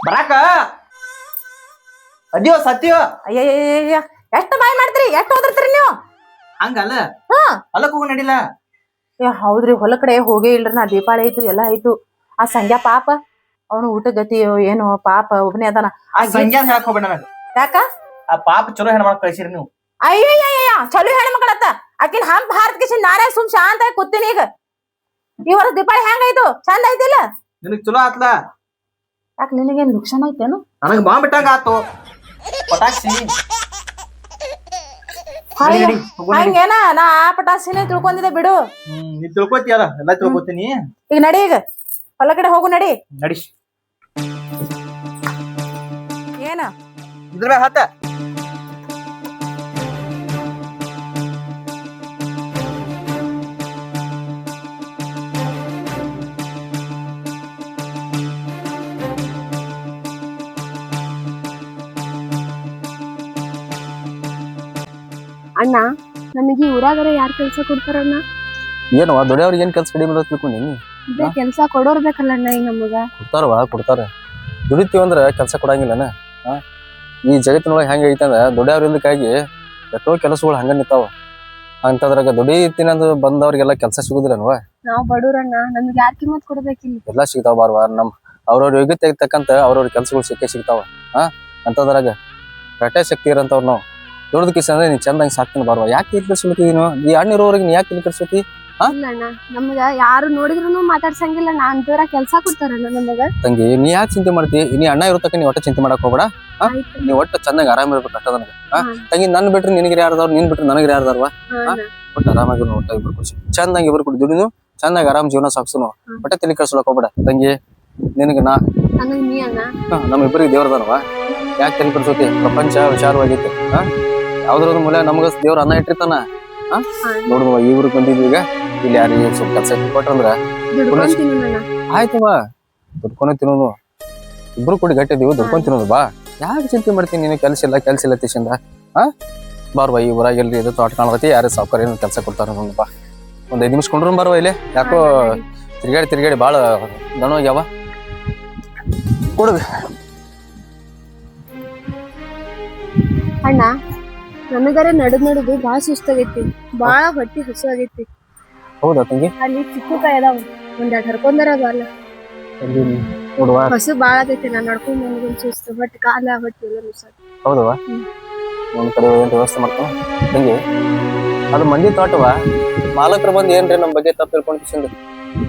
ಬರಾಕ ಅದ್ಯೋ ಸತ್ಯೋ. ಅಯ್ಯಯ್ಯ ಎಷ್ಟು ಬಾಯ್ ಮಾಡ್ತೀರಿ, ಎಷ್ಟು ಓದಿರ್ತೀರಿ ನೀವು? ಹಂಗಲ್ಲ, ಹೊಲಕ್ ಹೋಗೋ ನಡಿಲ್ಲ. ಹೌದ್ರಿ, ಹೊಲ ಕಡೆ ಹೋಗೇ ಇಲ್ರಿ. ನಾ ದೀಪಾವಳಿ ಆಯ್ತು ಎಲ್ಲ ಆಯ್ತು. ಆ ಸಂಗ್ಯಾ ಪಾಪ ಅವನು ಊಟ ಗತಿ ಏನು ಪಾಪ ಒಬ್ಬನೇ ಅದಾನ. ಆ ಸಂಗ್ಯಾ ಹೇಳಕ್ ಹೋಗ್ಬೇಡ ನನಗ. ಯಾಕ? ಆ ಪಾಪ ಚಲೋ ಹೆಣ್ಮಕ್ ಕಳ್ಸಿರಿ ನೀವು. ಅಯ್ಯಯ್ಯ ಚಲೋ ಹೆಣ್ಮಕ್ಳತ್ತ ಆಕಿನ ಹಂಪ್ ಹಾರ್ದ ಕಿಶನ್ ನಾರೇ ಸುಮ್ ಶಾಂತ ಆಗಿ ಕೂತೀನಿ. ಈಗ ಈ ವರ್ಷ ದೀಪಾವಳಿ ಹೆಂಗಾಯ್ತು? ಚಂದ ಐತಿಲ್ಲ? ನಿನಗ್ ಚಲೋ ಆತ್ಲ. ಯಾಕ ನಿನಗೇನ್ ನುಕ್ಸಾನ ಐತೇನು? ನನಗ್ ಬಾಂಬ್ ಬಿಟ್ಟಂಗ ಆತು ಪಟಾಕ್ಷಿ. ಹಂಗೇನ ನಾ ಆ ಪಟಾಕ್ಷಿನೇ ತಿಳ್ಕೊಂಡಿದ್ದೆ ಬಿಡು. ನೀ ತಿಳ್ಕೊತಿಯಲ್ಲ, ಎಲ್ಲಾ ತಿಳ್ಕೊತೀನಿ. ಈಗ ನಡಿ, ಈಗ ಹೊಲ ಕಡೆ ಹೋಗು ನಡಿ. ನಡಿ. ಏನ ಇದ್ರ ಮ್ಯಾಗ ಹತ್ತ. ಅಣ್ಣ, ನಮಗೆ ಊರಾಗರ ಯಾರು ಕೆಲಸ ಕೊಡ್ತಾರಣ್ಣ? ಏನು ದೊಡ್ಡವ್ರಿಗೆ ಏನ್ ಕೆಲಸ ಕಡಿಮೆ ತಿಳ್ಕೊಂಡಿ? ಇದೇ ಕೆಲಸ ಕೊಡೋರ್ ಬೇಕಲ್ಲ ಅಣ್ಣ. ಈಗ ನಮಗ ಕೊಡ್ತಾರ. ದುಡಿತೀವಿ ಅಂದ್ರ ಕೆಲಸ ಕೊಡಂಗಿಲ್ಲನ. ಈ ಜಗತ್ತಿನೊಳಗೆ ಹೆಂಗ ಐತಂದ್ರ ದೊಡ್ಡವ್ರಿಂದಕ್ಕಾಗಿ ಎಷ್ಟೋ ಕೆಲಸಗಳು ಹಂಗ ನಿಂತಾವ. ಅಂತದ್ರಾಗ ದುಡಿತೀನಿ ಅಂದ್ ಬಂದವ್ರಿಗೆಲ್ಲ ಕೆಲಸ ಸಿಗುದಿಲ್ಲನ್ವ? ನಾವ್ ಬಡವ್ರಣ್ಣ, ನಮ್ಗೆ ಯಾರ್ ಕಿಮ್ಮತ್ ಕೊಡ್ಬೇಕಿಲ್ಲ. ಎಲ್ಲಾ ಸಿಗ್ತಾವ ಬಾರ್ವಾ. ನಮ್ ಅವ್ರವ್ರ ಯೋಗ್ಯತೆ ತಕ್ಕಂತ ಅವ್ರವ್ರ ಕೆಲ್ಸಗಳು ಸಿಗ್ತಾವ. ಅಂತದ್ರಾಗ ಕಟ್ಟೆ ಶಕ್ತಿ ಇರಂತವ್ರು ನಾವು ದುಡ್ದ ಕಿಸ ಅಂದ್ರೆ ನೀನ್ ಚಂದಂಗ್ ಸಾಕ್ತೀನಿ ಬಾರ್ವಾ. ಯಾಕೆ ಇಲ್ಲಿ ಕರ್ಸೋತೀನೋ ಈ ಹಣ್ಣಿರೋರಿಗೆ ನೀ ಯಾಕೆ ಇಲ್ಲಿ ಕರ್ಸೋತಿ? ಇಲ್ಲ ಅಣ್ಣ, ನಮ್ಗ ಯಾರು ನೋಡಿದ್ರು ಮಾತಾಡ್ಸಂಗಿಲ್ಲ. ಅಂತವ್ರ ಕೆಲ್ಸ ಕೊಡ್ತಾರಣ್ಣ ನಮಗ. ತಂಗಿ, ನೀ ಯಾಕೆ ಚಿಂತೆ ಮಾಡ್ತಿ? ನೀ ಅಣ್ಣ ಇರೋತಕ್ಕ ನೀ ಒಟ್ಟ ಚಿಂತೆ ಮಾಡಕ್ ಹೋಗ್ಬೇಡ. ನೀ ಒಟ್ಟು ಚಂದಂಗ ಆರಾಮ ಇರ್ಬೇಕು ಅಷ್ಟ ನನಗ. ತಂಗಿ, ನನ್ ಬಿಟ್ರೆ ನಿನಗೆ ಯಾರದವ್ರು, ನೀನ್ ಬಿಟ್ರೆ ನನಗೆ ಯಾರದಾರ್ವಾ? ಒಟ್ಟು ಆರಾಮಾಗಿ ಒಟ್ಟ ಇಬ್ರು ಖುಷಿ ಚಂದಂಗ ಇಬ್ರು ಕೂಡ ದುಡಿನು ಚಂದಾಗ ಆರಾಮ್ ಜೀವನ ಸಾಕ್ಸುನು. ಒಟ್ಟ ತಲೆ ಕಳ್ಸೊಳಕ್ ಹೋಗ್ಬೇಡ ತಂಗಿ. ನಿನಗೆ ನೀ ಅಣ್ಣ ನಮ್ಮ ಇಬ್ಬರಿಗೆ ದೇವ್ರದಾನವಾ? ಯಾಕೆ ತಲೆ ಕಳ್ಸೋತಿ? ಪ್ರಪಂಚ ವಿಚಾರವಾಗೈತಿ. ಯಾವ್ದ್ರೊಂದು ಮೂಲೆ ನಮಗ ದೇವ್ರ ಅನ್ನ ಇಟ್ಟಿರ್ತಾನ. ನೋಡುವ ಈ ಊರಿಗೆ ಬಂದಿದ್ವಿ. ಈಗ ಇಲ್ಲಿ ಯಾರಿಗೆ ಸ್ವಲ್ಪ ಕೆಲಸ ಕೊಟ್ರಂದ್ರ ಆಯ್ತವಾ, ದುಡ್ಕೊಂಡ ತಿನ್ನೋದು. ಇಬ್ರು ಕೂಡಿ ಗಟ್ಟಿದೀವಿ, ದುಡ್ಕೊಂಡ್ ತಿನ್ನೋದು. ಬಾ, ಯಾಕೆ ಚಿಂತೆ ಮಾಡ್ತೀನಿ? ನೀನು ಕೆಲ್ಸ ಇಲ್ಲ ತಿಶಿಂದ. ಬಾರ್ವಾ, ಈ ಊರಾಗ ಎಲ್ರಿ ಇದು ತೋಟ ಕಾಣತೈತಿ. ಯಾರು ಸಾವುಕಾರ ಏನು ಕೆಲಸ ಕೊಡ್ತಾರ ನೋಡ್. ಬಾ, ಒಂದ್ 5 ನಿಮಿಷ ಕೊಂಡ್ರು ಬಾರ್ವಾ. ಇಲ್ಲಿ ಯಾಕೋ ತಿರ್ಗಾಡಿ ಬಾಳ ದಣೋಗ್ಯಾವ. ಕೊಡುದು ಅಣ್ಣ, ನನಗರ ನಡುದು ಬಾಳ ಸುಸ್ತಾಗೈತಿ. ಬಾಳ ಹೊಟ್ಟಿ ಹಸು ಆಗೈತಿ. ಹೌದಾ ತಂಗಿ? ಅಲ್ಲಿ ಚಿಕ್ಕು ಕಾಯಿ ಅದಾವ, ಒಂದೆರಡು ಹರ್ಕೊಂಡಾರ ಬಾಲ. ನೋಡುವ ಹಸು ಬಾಳ ಆಗೈತಿ. ನಾನ್ ನಡ್ಕೊಂಡ್ ನನಗೊಂದ್ ಸುಸ್ತು, ಹೊಟ್ಟಿ ಕಾಲ ಹೊಟ್ಟಿ ಎಲ್ಲ ನುಸಾದ. ಹೌದವ? ಒಂದ್ ಕಡೆ ಏನ್ ವ್ಯವಸ್ಥೆ ಮಾಡ್ತಾವ ತಂಗಿ. ಅದು ಮಂದಿ ತೋಟವಾ? ಮಾಲಕರು ಬಂದ್ ಏನ್ರಿ ನಮ್ ಬಗ್ಗೆ ತಪ್ಪು ತಿಳ್ಕೊಂಡ್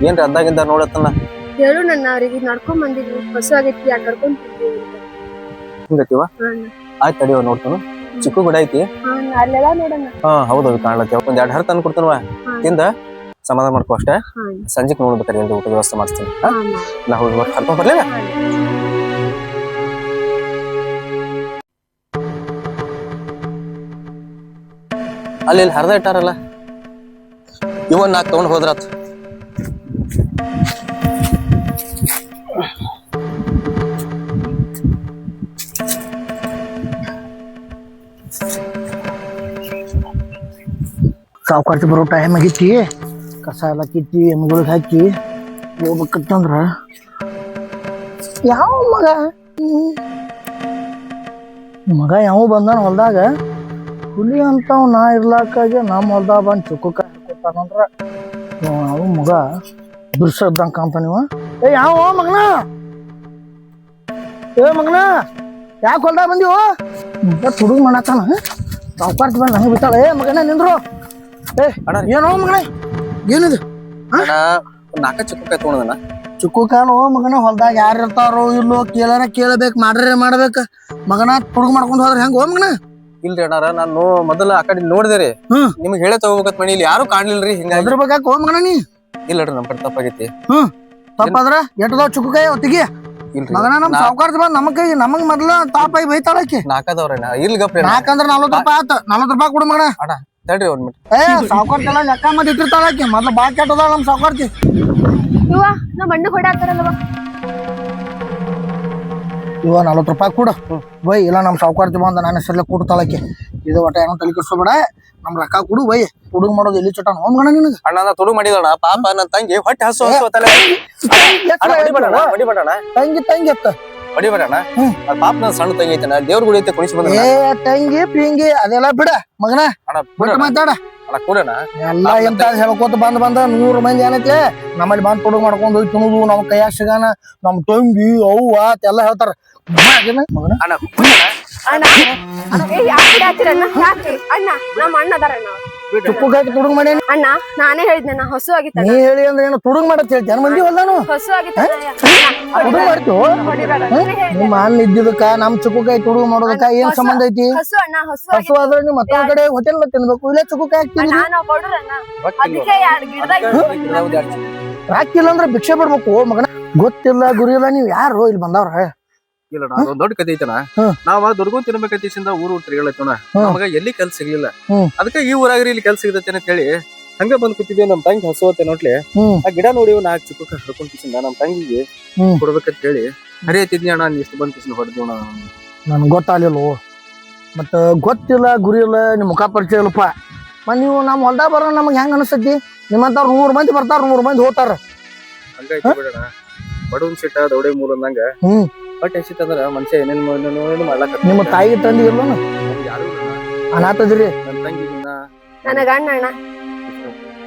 ಏನ್ರಿ ಅದ್ದಾಗಿಂದ ನೋಡತ್ತನ್ನ ಹೇಳು ನನ್ನ. ಅವ್ರಿಗೆ ನಡ್ಕೊಂಡ್ ಬಂದಿದ್ವಿ, ಹಸು ಆಗೈತಿ, ಯಾಕೆ ಕರ್ಕೊಂಡ್ ಹಿಂಗತಿವ? ಆಯ್ತು ತಡಿಯೋ, ನೋಡ್ತಾನು. ಚಿಕ್ಕು ಗುಡ ಐತಿ ಅಲ್ಲೆಲ್ಲ ನೋಡೋಣ. ಹೌದೌದು ಕಾಣ್ಲತ್ತಿ. ಒಂದ್ 2 ಹರ್ ತಂದು ಕೊಡ್ತಾನವ. ತಿಂದ ಸಮಾಧಾನ ಮಾಡ್ಕೋ ಅಷ್ಟೇ. ಸಂಜೆಕ್ ನೋಡ್ಬೇಕಾರೆ ಎಲ್ರು ಊಟದ ವ್ಯವಸ್ಥೆ ಮಾಡಿಸ್ತೀನಿ. ನಾ ಹೋಗಿ ಕರ್ಕೊಂಡ್ ಬರ್ಲಿಲ್ಲ. ಅಲ್ಲಿ ಹರಿದ ಇಟ್ಟಾರಲ್ಲ, ಇವನ್ 4 ತಗೊಂಡ್ ಹೋದ್ರಾತ್. ಸಾವುಕಾರ್ತಿ ಬರೋ ಟೈಮ್ ಆಗೈತಿ. ಕಸ ಎಲ್ಲ ಕಿತ್ತಿ ಎಮ್ಗಳಿಗೆ ಹಾಕಿ ಹೋಗ್ಬೇಕಂತಂದ್ರ ಯಾವ ಯಾವ ಬಂದಾನ ಹೊಲ್ದಾಗ. ಹುಲಿ ಅಂತಾವ್ ನಾ ಇರ್ಲಾಕಾಗೆ ನಮ್ಮ ಹೊಲ್ದಾಗ ಬಂದು ಚುಕ್ಕಕಾಯಿ ಹಾಕೋತಾನಂದ್ರ ಅವು ಮಗ ಬಿರ್ಸದ್ದಂಗ ಕಾಣ್ತಾನ. ನೀವು ಯಾವ ಮಗನ? ಮಗನ ಯಾಕೆ ಹೊಲ್ದಾಗ ಬಂದಿವು? ಹುಡುಗ ಮಾಡತ್ತಾನ. ಸಾವುಕಾರ್ತಿ ಬಂದು ನನಗೆ ಬಿಟ್ಟಾಳ. ಮಗನ ನಿಂದ್ರು. ಏನೋ ಮಗನ, ಏನಿದು? 4 ಚಿಕ್ಕಕಾಯಿ ತಗೊಂಡನ. ಚಿಕ್ಕು ಕಾಲು ಮಗನ ಹೊಲ್ದಾಗ ಯಾರು ಇರ್ತಾರೋ ಇಲ್ಲೋ ಕೇಳಬೇಕ್, ಮಾಡ್ಬೇಕ. ಮಗನ ಹುಡುಗ ಮಾಡ್ಕೊಂಡ್ ಹೋದ್ರ ಹೆಂಗ? ಮಗನ ಇಲ್ರಿ ಅಣ್ಣಾರ, ನಾನು ಮೊದಲ ಆ ಕಡೆ ನೋಡಿದೇರಿ. ನಿಮ್ಗೆ ಹೇಳೇ ತಗೋಬೇಕತ್ ಮನಿ. ಇಲ್ಲಿ ಯಾರು ಕಾಣ್ಲಿಲ್ರಿ. ಹಿಂಗ ಬೇಕಾಕ ಮಗನ ನೀ ಇಲ್ಲಡ್ರಿ, ನಮ್ ಕಡೆ ತಪ್ಪಾಗೈತಿ. ತಪ್ಪಾದ್ರ ಎಟ್ಟದಾವ್ ಚಿಕ್ಕಕಾಯಿ ಹೊತ್ತಿಗೆ ಮಗನ. ನಮ್ ಸಾವುಕಾರ್ತಿ ಬಂದ್ ನಮಗ್ ಮೊದ್ಲ ತಾಪಾಗಿ ಬೈತಾಳಕಿ. 4 ಅದಾವ್ರಿ. ಇಲ್ಲಿ ಗಪ್ರಿ 4 ಅಂದ್ರ 40 ರೂಪಾಯಿ ಆತ. 40 ರೂಪಾಯಿ ಕೊಡು ಮಗನ. ತಡ್ರಿ 1 ಮಿನಿಟ್. ಸಾವುಕಾರ್ತಿ ಎಲ್ಲ ಲೆಕ್ಕ ಮಾಡಿ ಇಟ್ಟಿರ್ತಾಳಕಿ. ಮೊದ್ಲು ಬಾ ಕೆಟ್ಟದಾಳ ನಮ್ ಸಾವುಕಾರ್ತಿ. ಇವ ನಾ ಬಂಡು ಹೊಡಾತಾರಲ್ವ? ಇವ 40 ರೂಪಾಯಿ ಕೊಡು ಬೈ. ಇಲ್ಲ ನಮ್ ಸಾವುಕಾರ್ತಿ ಬಂದ ನನ್ನ ಹೆಸರ್ಲೆ ಕೊಡ್ತಾಳಕಿ. ಇದು ಒಟ್ಟ ಏನೋ ತಲೆ ಕೆಡ್ಸೋಬೇಡ. ನಮ್ ರೊಕ್ಕ ಕೊಡು ಬೈ. ಹುಡುಗ ಮಾಡೋದು ಎಲ್ಲಿ ಚಟ ಹೋಮಗಣ ನಿನಗೆ. ಅಣ್ಣ ತುಡು ಮಾಡಿದಣ ಪಾಪ ನನ್ನ ತಂಗಿ ಹೊಟ್ಟೆ ಹಸು ತಂಗಿ ತಂಗಿ ಅತ್ತ ಹೊಡಿಬೇಡ ಅಣ್ಣ ಪಾಪ ನನ್ ಸಣ್ಣ ತಂಗಿ ಐತಣ್ಣ ದೇವ್ರ ಗುಡಿ ಐತೆ ಕುಣಿಸಿ ಬಂದ ಏ ತಂಗಿ ಪಿಂಗಿ ಅದೆಲ್ಲ ಬಿಡ ಮಗನ ಅಣ್ಣ ಬಿಟ್ಟು ಮಾತಾಡ ಅಣ್ಣ ಕೊಡೋಣ ಎಲ್ಲಾ ಎಂತ ಹೇಳ್ಕೊತ ಬಂದ 100 ಮಂದಿ ಏನೈತಿ ನಮ್ಮಲ್ಲಿ ಬಂದ್ ತೊಡಗ್ ಮಾಡ್ಕೊಂಡು ಹೋಗಿ ತಿನ್ನುದು ನಮ್ ಕೈಯಾಗ ಸಿಗಾನ ನಮ್ ತಂಗಿ ಅವ್ವ ಎಲ್ಲ ಹೇಳ್ತಾರ ಮಗನ ಅಣ್ಣ ಅಣ್ಣ ಯಾಕೆ ಬಿಡಾತಿರಣ್ಣ ಯಾಕೆ ಅಣ್ಣ ನಮ್ಮ ಅಣ್ಣ ಅದಾರಣ್ಣ ಚುಕ್ಕುಕಾಯಿ ತುಡುಗ್ ಮಾಡ್ಯಾನಿ ಅಣ್ಣ ನಾನೇ ಹೇಳಿದ್ನ ನಾ ಹಸು ಆಗಿತ್ತ ನೀ ಹೇಳಿ ಅಂದ್ರೆ ಏನು ತುಡುಗ್ ಮಾಡತ್ ಹೇಳ್ತೇನೆ ಮಂದಿ ಹೊಲ್ದಾನು ಹಸು ಆಗಿತ್ತ ತುಡುಗ್ ಮಾಡ್ತೀವೋ ನಿಮ್ಮ ಅಣ್ಣ ಇದ್ದಿದ್ದಕ್ಕ ನಮ್ ಚುಕ್ಕುಕಾಯಿ ತುಡುಗ್ ಮಾಡೋದಕ್ಕ ಏನ್ ಸಂಬಂಧ ಐತಿ ಹಸು ಅಣ್ಣ ಹಸು ಹಸು ಆದ್ರೆ ನೀವು ಮತ್ತೊಂದ್ ಕಡೆ ಹೋಟೆಲ್ ತಿನ್ಬೇಕು ಇಲ್ಲ ಚುಕ್ಕುಕಾಯಿ ಹಾಕ್ತೀನಿ ನಾನು ಕೊಡ್ರಣ್ಣ ಅದಕ್ಕೆ ಎರಡು ಗಿಡದಾಗ ರಾಕಿಲ್ಲ ಅಂದ್ರೆ ಭಿಕ್ಷೆ ಬಿಡ್ಬೇಕು ಮಗನ ಗೊತ್ತಿಲ್ಲ ಗುರಿ ಇಲ್ಲ ನೀವ್ ಯಾರು ಇಲ್ಲಿ ಬಂದವ್ರ ಇಲ್ಲ ಅದೊಂದ್ ದೊಡ್ಡ ಕತೆ ಐತನ ನಾವ ದುರ್ಗೊಂಡ್ ತಿನ್ಬೇಕಂತ ಊರು ತಿರ್ಗಾಳತ್ತಣ ನಮಗ ಎಲ್ಲಿ ಕೆಲ್ಸ ಸಿಗ್ಲಿಲ್ಲ ಅದಕ್ಕೆ ಈ ಊರಾಗ್ರಿ ಇಲ್ಲಿ ಕೆಲ್ಸ ಸಿಗತೈತೆ ಅಂತ ಹೇಳಿ ಹಂಗ ಬಂದ್ ಕೂತಿದ್ದೇವ್ ನಮ್ ತಂಗಿ ಹಸುವತ್ತೆ ನೋಡ್ಲಿ ಆ ಗಿಡ ನೋಡಿ 4 ಚಿಕ್ಕ ಹರ್ಕೊಂಡ್ ಕಿಸಿಂದ ನಮ್ ತಂಗಿಗೆ ಕೊಡ್ಬೇಕಂತ ಹೇಳಿ ಹರಿಯತಿದ್ನಿ ಅಣ್ಣ ನೀ ಎಷ್ಟು ಬಂದ್ ಕಿಸಿಂದ ಹೊಡೆದ್ವಿ ನನ್ಗೆ ಗೊತ್ತಾಗ್ಲಿಲ್ಲ ಮತ್ತ ಗೊತ್ತಿಲ್ಲ ಗುರಿ ಇಲ್ಲ ನಿಮ್ ಮುಖ ಪರಿಚಯ ಇಲ್ಲಪ್ಪ ಮತ್ ನೀವು ನಮ್ ಹೊಲ್ದಾಗ ಬರೋ ನಮಗ್ ಹೆಂಗ್ ಅನಿಸ್ತೈತಿ ನಿಮ್ಮಂತವ್ರು 100 ಮಂದಿ ಬರ್ತಾರ 100 ಮಂದಿ ಹೋಗ್ತಾರ ಹಂಗಾಯ್ತು ಬಿಡಣ ಬಡವನ್ ಸಿಟ್ಟ ದೌಡೆ ಮೂಲ ಅಂದಂಗ ಬಟ್ ಎಷ್ಟಿತ್ತಂದ್ರ ಮನುಷ್ಯ ಏನೇನು ಮಾಡ್ಲಾಕ ನಿಮ್ಮ ತಾಯಿ ತಂದಿ ಇಲ್ಲ ಯಾರು ಅನಾಥದ್ರಿ ನನ್ ತಂಗಿ ನನಗ ಅಣ್ಣ ಅಣ್ಣ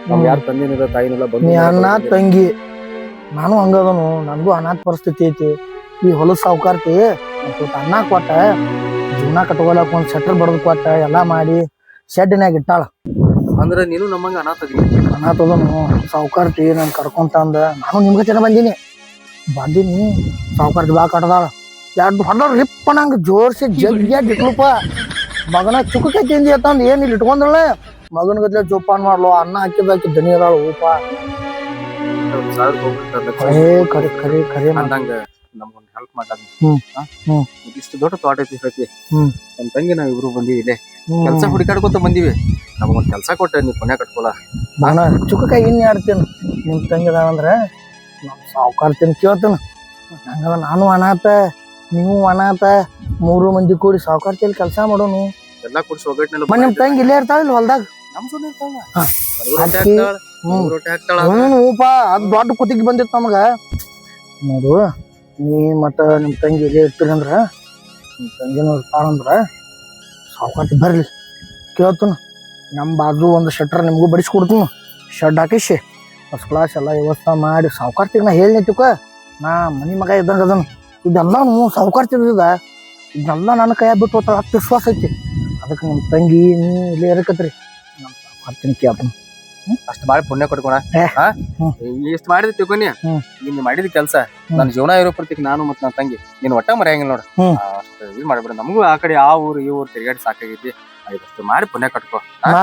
ನಮ್ ಯಾರು ತಂದಿನಿಲ್ಲ ತಾಯಿನಿಲ್ಲ ನೀ ಅಣ್ಣ ತಂಗಿ ನಾನು ಹಂಗದನು ನನ್ಗೂ ಅನಾಥ ಪರಿಸ್ಥಿತಿ ಐತಿ ಈ ಹೊಲಸ್ ಸಾವುಕಾರ್ತಿ ಅನ್ನ ಕೊಟ್ಟ ಜೀವನ ಕಟ್ಕೊಳಕ್ ಒಂದ್ ಶೆಟರ್ ಬಡದ್ ಕೊಟ್ಟ ಎಲ್ಲಾ ಮಾಡಿ ಶೆಡ್ನ್ಯಾಗ ಇಟ್ಟಾಳ ಅಂದ್ರ ನೀನು ನಮ್ಮಂಗ ಅನಾಥದನು ಸಾವುಕಾರ್ತಿ ನನ್ ಕರ್ಕೊಂತಂದ ನಾನು ನಿಮ್ಗೆ ಜನ ಬಂದೀನಿ ಸಾವುಕಾರ್ತಿ ಬಾ ಕಟ್ಟದಾಳ 2 ಹೊಲರ್ ರಿಪ್ಪನಂಗ ಜೋರ್ಸಿ ಜಗ್ಗಿಯಾಗಿ ಇಟ್ಲುಪ ಮಗನ ಚುಕ್ಕಕ್ಕೆ ತಿಂದಿ ಅಂತಂದ್ ಏನ್ ಇಲ್ಲಿ ಇಟ್ಕೊಂಡ್ರಲ್ಲ ಮಗನ ಗದ್ಲೆ ಜೋಪಾನ್ ಮಾಡ್ಲು ಅನ್ನ ಹಾಕಿದಾಕಿ ದನಿ ಅದಾಳ ಊಪ ಖರೆ ಖರೆ ಖರೆ ಅಂದಂಗ ನಮ್ಗೊಂದ್ ಹೆಲ್ಪ್ ಮಾಡಾಗ ಇಷ್ಟು ದೊಡ್ಡ ತೋಟ ಐತಿ ನಮ್ ತಂಗಿ ನಾವ್ ಇಬ್ರು ಬಂದಿವಿ ಇಲ್ಲೇ ಕೆಲ್ಸ ಹುಡುಕಾಡ್ಕೊತ ಬಂದಿವಿ ನಮಗೊಂದ್ ಕೆಲ್ಸ ಕೊಟ್ಟ ನೀವ್ ಪುಣ್ಯ ಕಟ್ಕೊಳ ನಾನು ಚುಕ್ಕಕಾಯಿ ಇನ್ ಆಡ್ತೀನಿ ನಿಮ್ ತಂಗಿ ಅದಾವಂದ್ರ ನಮ್ ಸಾವುಕಾರ್ತೀನಿ ಕೇಳ್ತೇನ ಹಂಗದ ನಾನು ಅನಾಥ ನೀವು ಅನಾಥ 3 ಮಂದಿ ಕೂಡಿ ಸಾವುಕಾರ್ತಿಯಲ್ಲಿ ಕೆಲಸ ಮಾಡೋನು ಎಲ್ಲಾ ಕುಡ್ಸಿ ಒಗ್ಗಟ್ಟಿನೆಲ್ಲ ನಿಮ್ ತಂಗಿ ಇಲ್ಲೇ ಇರ್ತಾಳ ಇಲ್ಲಿ ಹೊಲ್ದಾಗ ನಮ್ ಸುಮ್ಮನೆ ಇರ್ತಾಳ ಊಪ ಅದ್ ದೊಡ್ಡ ಕುತ್ತಿಗೆ ಬಂದಿತ್ತು ನಮಗ ನೋಡು ನೀ ಮತ್ತ ನಿಮ್ ತಂಗಿ ಇಲ್ಲೇ ಇರ್ತೀರಿ ಅಂದ್ರ ನಿಮ್ ತಂಗಿನೂ ಇರ್ತಾಳಂದ್ರ ಸಾವುಕಾರ್ತಿ ಬರ್ಲಿ ಕೇಳ್ತನ ನಮ್ ಬಾಜು ಒಂದು ಶೆಟ್ರ್ ನಿಮ್ಗೂ ಬಡಿಸ್ಕೊಡ್ತೀನಿ ಶೆಡ್ ಹಾಕಿಸಿ ಫಸ್ಟ್ ಕ್ಲಾಸ್ ಎಲ್ಲ ವ್ಯವಸ್ಥೆ ಮಾಡಿ ಸಾವುಕಾರ್ತಿಗೆ ನಾ ಹೇಳಿನಿತ್ತುಕ ನಾ ಮನಿ ಮಗ ಇದ್ದಂಗ ಅದನ್ನು ಇದೆಲ್ಲ ಸಾವುಕಾರ್ತಿದ ಇದೆಲ್ಲ ನನ್ನ ಕೈಯಾಗ ಬಿಟ್ಟು ಹೋಗ್ತಾಳ ಅಷ್ಟು ವಿಶ್ವಾಸ ಐತಿ ಅದಕ್ಕೆ ನಮ್ಮ ತಂಗಿ ನೀ ಇಲ್ಲೇ ಇರಕತ್ರಿ ನಮ್ಮ ಸಾವುಕಾರ್ತಿನ ಕೇಳ್ತಾನ ಅಷ್ಟ್ ಮಾಡಿ ಪುಣ್ಯ ಕೊಟ್ಕೊಣ ಇಷ್ಟ ಮಾಡಿದ್ ತಿಳ್ಕೊನಿ ನೀನ್ ಮಾಡಿದ ಕೆಲ್ಸ ನನ್ ಜೀವನ ಇರೋ ಪ್ರತಿಕ್ ನಾನು ಮತ್ ನನ್ನ ತಂಗಿ ನೀನ್ ಒಟ್ಟ ಮರೆಯಂಗಿಲ್ಲ ನೋಡ ಅಷ್ಟ ಇದ್ ಮಾಡ್ಬೇಡ ನಮಗೂ ಆ ಕಡೆ ಆ ಊರು ಈ ಊರು ತಿರ್ಗಾಡಿ ಸಾಕಾಗೈತಿ ಅಷ್ಟು ಮಾಡಿ ಪುಣ್ಯ ಕಟ್ಕೋ ನಾ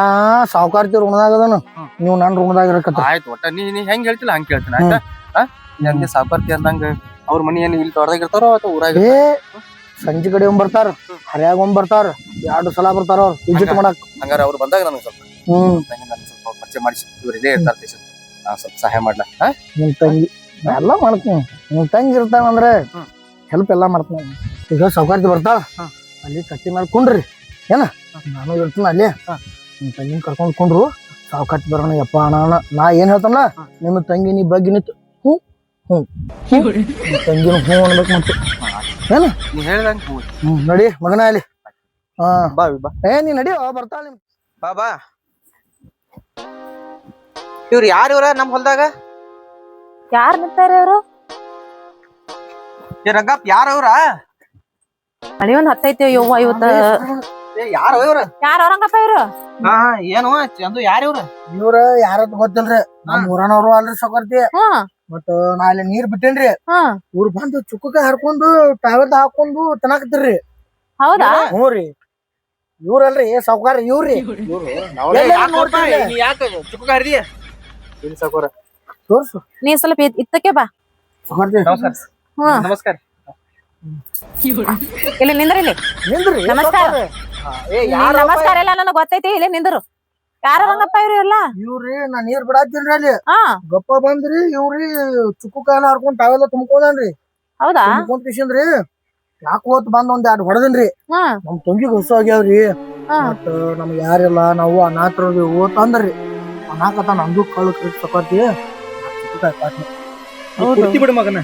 ಸಾವುಕಾರ್ತಿ ಋಣದಾಗದನು ನೀವು ನನ್ ಋಣದಾಗ ಇರಕತ್ರಿ ಆಯ್ತು ಒಟ್ಟ ನೀ ಹೆಂಗ್ ಹೇಳ್ತಿಲ್ಲ ಹಂಗ್ ಕೇಳ್ತೀನಿ ಆಯ್ತಾ ನಂಗೆ ಸಾವುಕಾರ್ತಿ ಅಂದಂಗ ಅವ್ರ ಮನಿ ಏನ್ ಇಲ್ಲಿ ತೋಟದಾಗ ಇರ್ತಾರೋ ಅಥವಾ ಊರಾಗ ಸಂಜೆ ಕಡೆ ಬರ್ತಾರ ಹರ್ಯಾಗ ಬರ್ತಾರ 2 ಸಲ ಬರ್ತಾರ ಅವ್ರು ವಿಸಿಟ್ ಮಾಡಕ್ ಹಂಗಾರ ಅವ್ರು ಬಂದಾಗ ನನಗೆ ಸ್ವಲ್ಪ ಸ್ವಲ್ಪ ಪರಿಚಯ ಮಾಡಿಸಿ ಇವ್ರು ಇದೇ ಇರ್ತಾರೆ ನಾವ್ ಸ್ವಲ್ಪ ಸಹಾಯ ಮಾಡ್ಲಾ ನಿಮ್ ತಂಗಿ ಎಲ್ಲಾ ಮಾಡ್ತೀನಿ ನಿಮ್ ತಂಗಿ ಇರ್ತಾನಂದ್ರೆ ಹೆಲ್ಪ್ ಎಲ್ಲಾ ಮಾಡ್ತೀನಿ ಈಗ ಸಾವುಕಾರ್ತಿ ಬರ್ತಾಳ ಅಲ್ಲಿ ಕಟ್ಟಿ ಮೇಲೆ ಕುಂಡ್ರಿ ಏನ ನಾನು ಇರ್ತೀನಿ ಅಲ್ಲಿ ನಿಮ್ ತಂಗಿನ ಕರ್ಕೊಂಡ್ ಕುಂಡ್ರು ಸಾವುಕಾರ್ತಿ ಬರೋಣ ಯಪ್ಪ ಅಣ್ಣ ನಾ ಏನ್ ಹೇಳ್ತಾನಲ್ಲ ನಿಮ್ಮ ತಂಗಿ ನೀ ಬಗ್ಗೆ ನಿಂತು ತಂಗಿನ ಅನ್ಬೇಕು ಮತ್ತೆ ಏನ ನೀ ಹೇಳ್ದಂಗ ನಡಿ ಮಗನ ಅಲ್ಲಿ ಬಾ ನೀ ನಡಿ ಬರ್ತಾಳ ನಿಮ್ ಬಾ ಇವ್ರು ಯಾರು ಇವ್ರ ನಮ್ ಹೊಲ್ದಾಗ ಯಾರ್ ನಿಂತಾರ ಇವ್ರು ರಂಗಪ್ಪ ಯಾರ ಅವ್ರ ಮಳಿ ಒಂದ್ ಹತ್ತೈತಿ ಯವ್ವ ಇವತ್ತ ಯಾರು ಇವ್ರ ಯಾರ ಅವ್ರಂಗಪ್ಪ ಇವ್ರು ಏನು ಚಂದು ಯಾರ ಇವ್ರ ಇವ್ರ ಯಾರತ್ ಗೊತ್ತಿಲ್ರಿ ನಮ್ ಊರನವ್ರು ಅಲ್ರಿ ಸಾವುಕಾರ್ತಿ ಮತ್ತ ನಾ ಅಲ್ಲಿ ನೀರ್ ಬಿಟ್ಟೇನ್ರಿ ಇವ್ರು ಬಂದು ಚುಕ್ಕಕಾಯಿ ಹರ್ಕೊಂಡು ಟಾವೆಲ್ ಹಾಕೊಂಡು ತಿನ್ನಾಕತ್ತಿರ್ರಿ ಹೌದಾ ಹ್ಞೂ ರೀ ಇವ್ರಲ್ರಿ ಸಾವುಕಾರ ಇವ್ರಿ ತೋರ್ಸು ನೀ ಸ್ವಲ್ಪ ಇತ್ತಕ್ಕೆ ಬಾ ಸಾವುಕಾರ್ತಿ ನಮಸ್ಕಾರ ಇಲ್ಲಿ ನಿಂದ್ರಿ ಇಲ್ಲಿ ನಿಂದ್ರಿ ನಮಸ್ಕಾರ ನಮಸ್ಕಾರ ಎಲ್ಲ ನನಗ್ ಗೊತ್ತೈತಿ ಇಲ್ಲಿ ನಿಂದ್ರು ಯಾರ ರಂಗಪ್ಪ ಇವ್ರು ಎಲ್ಲ ಇವ್ರಿ ನಾ ನೀರ್ ಬಿಡಾತೀನ್ರಿ ಅಲ್ಲಿ ಗಪ್ಪ ಬಂದ್ರಿ ಇವ್ರಿ ಚುಕ್ಕಕಾಯಿನ ಹರ್ಕೊಂಡ್ ಟಾವೆಲ್ ತುಂಬ್ಕೊಂಡನ್ರಿ ಹೌದಾ ತುಂಬ್ಕೊಂಡ್ ಕಿಶನ್ರಿ ಯಾಕ ಹೋತ್ ಬಂದ್ ಒಂದ್ 2 ಹೊಡೆದನ್ರಿ ನಮ್ ತಂಗಿಗ್ ಹೊಸ ಆಗ್ಯಾವ್ರಿ ಮತ್ತ ನಮ್ಗ್ ಯಾರಿಲ್ಲ ನಾವು ಅನಾಥರದಿ ಓತ್ ಅಂದ್ರಿ ಅನಾಕತ ನಂದು ಕಳ್ಳು ಕೃಷಿ ಸಾವುಕಾರ್ತಿ ಬಿಡು ಮಗನ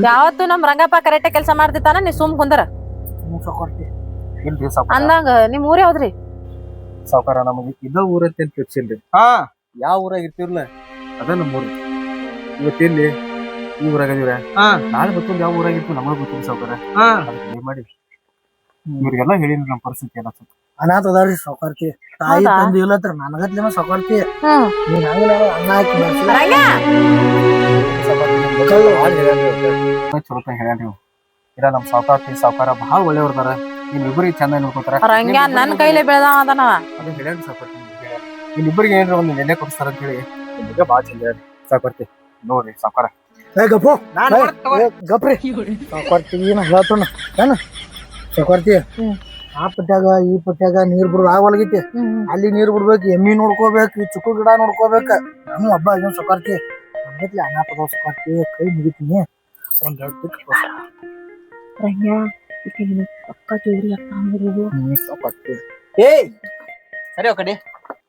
ಯಾವತ್ತು ನಮ್ ರಂಗಪ್ಪ ಕರೆಕ್ಟ್ ಕೆಲಸ ಮಾಡ್ತಿತ್ತಾನ ನೀ ಸುಮ್ ಕುಂದರ ಹ್ಞೂ ಸಾವ್ಕಾರ್ತಿ. ಇಲ್ರಿ ಸಾವ್ಕಾರ ಅಂದಂಗ ನಿಮ್ ಊರ್ ಯಾವ್ದ್ರಿ? ಸಾವ್ಕಾರ ನಮಗೆ ಇದ ಊರಂತ ಫಿಕ್ಸ್ ಇಲ್ರಿ. ಹಾ ಯಾವ ಊರಾಗ ಇರ್ತಿರ್ಲ ಅದ ನಮ್ಮ ಊರು. ಇವತ್ತಿಲ್ಲಿ ಈ ಊರಾಗ ಇದೀವ್ರ, ಹಾ ನಾಳೆ ಗೊತ್ತಿಲ್ಲ ಯಾವ ಊರಾಗ ಇರ್ತೀವಿ ನಮಗೆ ಗೊತ್ತಿಲ್ಲ ಸಾವ್ಕಾರ. ಹಾ ಅದಕ್ಕೆ ಏನ್ ಮಾಡಿ ಇವ್ರಿಗೆಲ್ಲ ಹೇಳಿನಿ ನಮ್ಮ ಪರಿಸ್ಥಿತಿ ಎಲ್ಲ ಸ್ವಲ್ಪ. ಅನಾಥ ಅದಾವ್ರಿ ಸಾವ್ಕಾರ್ತಿ. ತಾಯಿ ಹೌದಾ? ತಂದೆ ಇಲ್ಲತ್ರ ನನಗತ್ಲೇನ ಸಾವ್ಕಾರ್ತಿ. ಹ್ಮ್ ನೀನ್ ಹಂಗಿಲ್ಲ ಅನ್ನ ಹಾಕಿ ಬೆಳ್ಸಿಲ್ಲ. ರಂಗ ಚಲೋತ ಹೇಳ್ಯಾನ್ರಿ ಇವ್. ಇಲ್ಲ ನಮ್ಮ ಸಾವ್ಕಾರ ಬಹಳ ಒಳ್ಳೆಯವ್ರದಾರ. ನಿಮ್ಮಿಬ್ಬರಿಗೆ ಚಂದ ನೋಡ್ಕೋತಾರ. ರಂಗ ನನ್ ಕೈಲೇ ಬೆಳ್ದಾವ ಅದನವ. ಅದನ್ನ ಹೇಳ್ಯಾನ್ರಿ ಸಾವ್ಕಾರ್ತಿ. ನಿಮ್ಮಿಬ್ಬರಿಗೆ ಏನ್ರ ಒಂದು ನೆಲೆ ಕೊಡಿಸ್ತಾರ ಅಂತ ಹೇಳಿ ನಿಮ್ಗೆ ಭಾಳ ಚಂದ ಹೇಳ್ರಿ ಸಾವ್ಕಾರ್ತಿ. ನೋಡ್ರಿ ಸಾವ್ಕಾರ ಏ ಗಪ್ಪು ನಾನ್ ಏ, ಮಾಡ್ತೇವ. ಏ, ಗಪ್ರಿ ಸಾವ್ಕಾರ್ತಿ ಏನ ಹೇಳ್ತಾನ ಏನ ಸಾವ್ಕಾರ್ತಿ. ಆ ಪಟ್ಯಾಗ ಈ ಪಟ್ಯಾಗ ನೀರ್ ಬಿಡೋದು ಆಗವಲ್ಗೈತಿ. ಅಲ್ಲಿ ನೀರ್ ಬಿಡ್ಬೇಕು, ಎಮ್ಮಿ ನೋಡ್ಕೋಬೇಕು, ಈ ಚುಕ್ಕು ಗಿಡ ನೋಡ್ಕೋಬೇಕ. ನಾನು ಹಬ್ಬ ಇದನ್ ಸಾವ್ಕಾರ್ತಿ. ನಮ್ಮತ್ಲೆ ಅನಾಥ ಅದಾವ ಸಾವ್ಕಾರ್ತಿ. ಕೈ ಮುಗಿತೀನಿ ಒಂದ್ ರಂಗ ಅಕ್ಕ ಕೇಳಿ ಅಕ್ಕ ಅಂದ್ರಿದು. ಸಾವ್ಕಾರ್ತಿ. ಏಯ್ ಸರಿ ಕಡೆ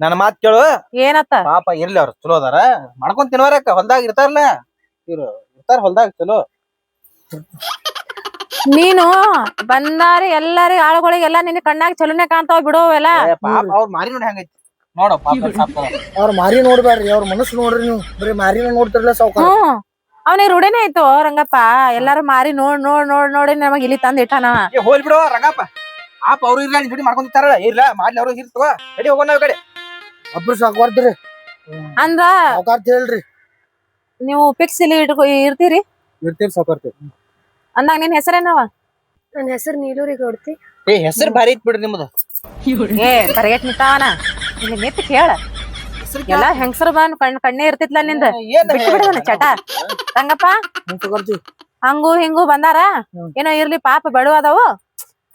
ನನ್ನ ಮಾತ್ ಕೇಳು. ಏನತ್ತ? ಪಾಪ ಇರ್ಲಿ ಅವ್ರು ಚಲೋ ಅದಾರ, ಮಾಡ್ಕೊಂಡ್ ತಿನ್ವಾರಕ್ಕ ಹೊಲ್ದಾಗ ಇರ್ತಾರಲ್ಲ ಇವ್ರು ಇರ್ತಾರ ಹೊಲ್ದಾಗ ಚಲೋ. ನೀನು ಬಂದಾರಿ ಎಲ್ಲಾರಿ ಆಳುಗಳಿಗೆಲ್ಲ ನಿನ್ನ ಕಣ್ಣಾಗ ಚಲೋನೆ ಕಾಣ್ತಾವ ಬಿಡೋ ಎಲ್ಲ. ಏ, ಪಾಪ ಅವ್ರ ಮಾರಿ ನೋಡಿ ಹೆಂಗೈತಿ ನೋಡ ಪಾಪ ಸಾಪ್ತಾರ. ಅವ್ರ ಮಾರಿ ನೋಡ್ಬ್ಯಾಡ್ರಿ, ಅವ್ರ ಮನಸ್ಸು ನೋಡ್ರಿ ನೀವು. ಬರೀ ಮಾರಿನ ನೋಡ್ತಿರ್ಲ ಸಾವ್ಕಾರ. ಹ್ಮ್ ಅವನಿಗೆ ರೂಢಿನೇ ಆಯ್ತು ರಂಗಪ್ಪ. ಎಲ್ಲಾರು ಮಾರಿ ನೋಡಿ ನಮಗ್ ಇಲ್ಲಿ ತಂದ್ ಇಟ್ಟಾನ. ಏ ಹೋಲ್ ಬಿಡು ರಂಗಪ್ಪ. ಪಾಪ ಅವ್ರು ಇರ್ಲ ಜೋಡಿ ಮಾಡ್ಕೊಂತಾರಲ್ಲ ಇಲ್ಲ ಮಾಡ್ಲಿ ಅವ್ರು ಇರ್ತವ. ನಡಿ ಹೋಗೋಣ ನಾವ್ ಈ ಕಡೆ. ಒಬ್ರು ಸಾವ್ಕಾರ್ತಿರಿ ಅಂದ್ರ ಸಾವ್ಕಾರ್ತಿ ಹೇಳ್ರಿ. ನೀವು ಫಿಕ್ಸ್ ಇಲ್ಲಿ ಇರ್ತೀರಿ ಇರ್ತೀವಿ ಸಾವ್ಕಾರ್ತಿ. ಅಂದಾಗ ನಿನ್ ಹೆಸರೇನವ? ನನ್ನ ಹೆಸರು ನೀಲೂರಿಗೆ ಹೊಡ್ತಿ. ಏ ಹೆಸರು ಭಾರಿ ಐತ್ ಬಿಡ್ರಿ ನಿಮ್ದು. ಏ ಬರಗೇಟ್ ನಿಂತಾವನ ಇಲ್ಲಿ ನಿಂತ ಕೇಳ. ಎಲ್ಲಾ ಹೆಂಗಸರು ಬಂದ್ ಕಣ್ಣೆ ಇರ್ತಿತ್ಲ ನಿಂದ. ಏನ್ ಬಿಟ್ಟು ಬಿಡದನ ಚಟ. ರಂಗಪ್ಪ ಹ್ಞೂ ಸಾವ್ಕಾರ್ತಿ. ಹಂಗು ಹಿಂಗು ಬಂದಾರ. ಏನೋ ಇರ್ಲಿ ಪಾಪ ಬಡು ಅದಾವು.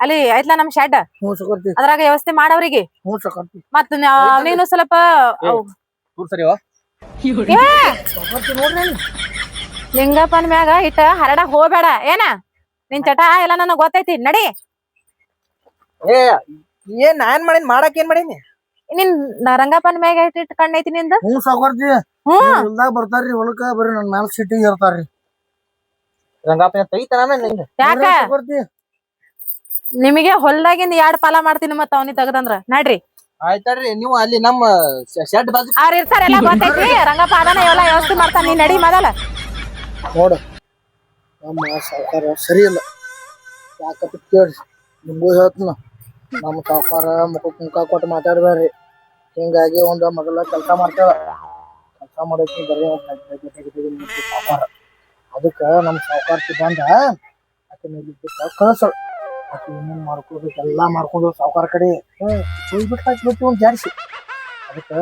ಅಲ್ಲಿ ಐತ್ಲಾ ನಮ್ ಶೆಡ್, ಹ್ಞೂ ಸಾವ್ಕಾರ್ತಿ. ಅದ್ರಾಗ ವ್ಯವಸ್ಥೆ ಮಾಡವ್ರಿಗೆ. ಹ್ಞೂ ಸಾವ್ಕಾರ್ತಿ. ಮತ್ ಅವನಿಗೂ ಸ್ವಲ್ಪ ದೂರ ಸರಿ ಸಾವ್ಕಾರ್ತಿ ನೋಡ್ರಿ ಲಿಂಗಪ್ಪನ ಮ್ಯಾಗ ಇಟ್ಟ ಹರಡಕ್ ಹೋಗ್ಬೇಡ. ಏನ ನಿನ್ ಚಟ ಎಲ್ಲ ನನಗ್ ಗೊತ್ತೈತಿ. ನಡಿ. ಏ ಏನ್ ನಾನ್ ಮಾಡೀನಿ ಮಾಡಕ್ ಏನ್ ಮಾಡೀನಿ? ನಿನ್ ರಂಗಪ್ಪನ ಮ್ಯಾಗ ಇಟ್ಟು ಕಣ್ಣೈತಿ ನಿಂದ. ಹ್ಞೂ ಸಾವ್ಕಾರ್ತಿ. ಹ್ಮ್ ಹೊಲ್ದಾಗ ಬರ್ತಾರ್ರಿ ಹೊಲಕ್ಕ ಬರೀ ನನ್ ಮ್ಯಾಲ ಸಿಟಿಗೆ ಇರ್ತಾರ್ರಿ ರಂಗಪ್ಪ ತೈತನ ನಿಂದ. ಯಾಕ ಸಾವ್ಕಾರ್ತಿ. ನಿಮಗೆ ಹೊಲ್ದಾಗಿಂದ 2 ಪಾಲ ಮಾಡ್ತೀನಿ ಮತ್ತ ಅವನಿ ತಗದಂದ್ರ. ನಡ್ರಿ. ಆಯ್ತಾಡ್ರಿ ನೀವು ಅಲ್ಲಿ ನಮ್ಮ ಶೆಡ್ ಬಾಜು ಅವ್ರ ಇರ್ತಾರ ಎಲ್ಲ ಗೊತ್ತೈತಿ. ರಂಗಪ್ಪ ಅದನ್ನ ಎಲ್ಲ ವ್ಯವಸ್ಥೆ ಮಾಡ್ತಾನ. ನೀನ್ ನಡಿ ಮೊದಲ. ನೋಡ ನಮ್ಮ ಸಾವ್ಕಾರ ಸರಿ ಇಲ್ಲ. ಯಾಕಪ್ಪ ಕೇಳ್ರಿ, ನಿಮ್ಗೂ ಹೇಳ್ತೀನ. ನಮ್ಮ ಸಾವ್ಕಾರ ಮುಖ ಕೊಟ್ಟು ಮಾತಾಡ್ಬೇಡ್ರಿ. ಹಿಂಗಾಗಿ ಒಂದು ಮೊದಲ ಕೆಲಸ ಮಾಡ್ತೇವ. ಕೆಲಸ ಮಾಡೋಕೆ ಬರೀ ಸಾವ್ಕಾರ. ಅದಕ್ಕೆ ನಮ್ಮ ಸಾವ್ಕಾರ್ತಿ ಬಂದ ಆಕೆ ಕಳ್ಸಳು. ಆಕೆ ಏನೇನು ಮಾಡ್ಕೋಬೇಕು ಎಲ್ಲ ಮಾಡ್ಕೊಂಡು ಸಾವ್ಕಾರ ಕಡೆ ಹೋಗ್ಬಿಟ್ಟು ಹಾಕ್ಬಿಟ್ಟು ಒಂದು ಜಾರಿಸಿ. ಅದಕ್ಕೆ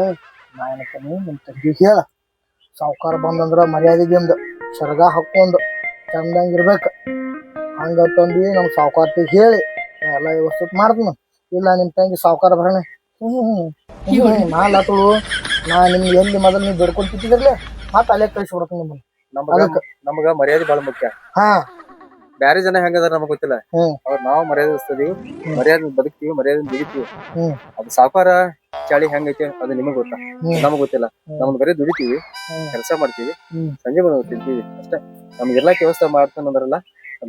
ನಾ ಏನಕ್ಕನಿ ನಿಮ್ಮ ತಂಗಿ ಹೇಳ ಸಾವ್ಕಾರ ಬಂದಂದ್ರ ಮರ್ಯಾದೆಗಿಂದ ಸರಗ ಹಾಕೊಂಡು ಚಂದಂಗಿರ್ಬೇಕು. ಹಂಗ ತಂದು ನಮ್ಮ ಸಾವ್ಕಾರ್ತಿಗೆ ಹೇಳಿ ನಾ ಎಲ್ಲ ವ್ಯವಸ್ಥೆ ಮಾಡ್ತೀನಿ. ಇಲ್ಲ ನಿಮ್ಮ ತಂಗಿ ಸಾವ್ಕಾರ ಬರೋಣ ನಾಲ್ಕು ನಾ ನಿಮ್ಗೆ ಎಲ್ಲಿ ಮೊದಲು ನೀವು ಬಿಡ್ಕೊಂಡು ತಿಂತಿದ್ರಲ್ಲೇ ಮತ್ತೆ ಅಲ್ಲೇ ಕಳಿಸ್ಬಿಡ್ತೀನಿ ನಿಮ್ಮನ್ನು. ನಮಗ ಮರ್ಯಾದೆ ಬಹಳ ಮುಖ್ಯ. ಹಾ ಬ್ಯಾರೆ ಜನ ಹೆಂಗದಾರ ನಮಗ್ ಗೊತ್ತಿಲ್ಲ. ಹ್ಮ್. ಅವ್ರ ನಾವು ಮರ್ಯಾದೆ ಇರ್ತೀವಿ, ಮರ್ಯಾದೆ ಬದುಕ್ತಿವಿ, ಮರ್ಯಾದೆ ದುಡಿತೀವಿ. ಹ್ಮ್. ಅದು ಸಾವ್ಕಾರ ಚಾಳಿ ಹೆಂಗೈತೆ ಅದು ನಿಮಗ್ ಗೊತ್ತ, ನಮಗ್ ಗೊತ್ತಿಲ್ಲ. ನಮ್ದು ಬರೀ ದುಡಿತೀವಿ, ಕೆಲಸ ಮಾಡ್ತೀವಿ, ಸಂಜೆ ಬಂದು ತಿಂತೀವಿ ಅಷ್ಟೇ. ನಮ್ಗೆಲ್ಲಾ ವ್ಯವಸ್ಥೆ ಮಾಡ್ತಾನಂದ್ರಲ್ಲ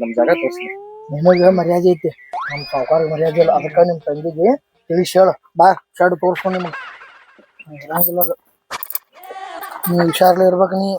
ನಮ್ ಜಾಗ ತೋರಿಸ್ತೀವಿ. ನಿಮಗೆ ಮರ್ಯಾದೆ ಐತಿ, ನಮ್ಮ ಸಾವ್ಕಾರ ಮರ್ಯಾದೆ ಇಲ್ಲ. ಅದಕ್ಕೆ ನಿಮ್ಮ ತಂಗಿಗೆ ತಿಳಿಸಿ ಹೇಳ ಬಾ ಶರ್ಟ್ ತೋರಿಸ್ಕೊಂಡು ನಿಮಗೆ ಇರಂಗಿಲ್ಲ. ನೀವು ಹುಷಾರ್ಲಿ ಇರ್ಬೇಕು. ನೀ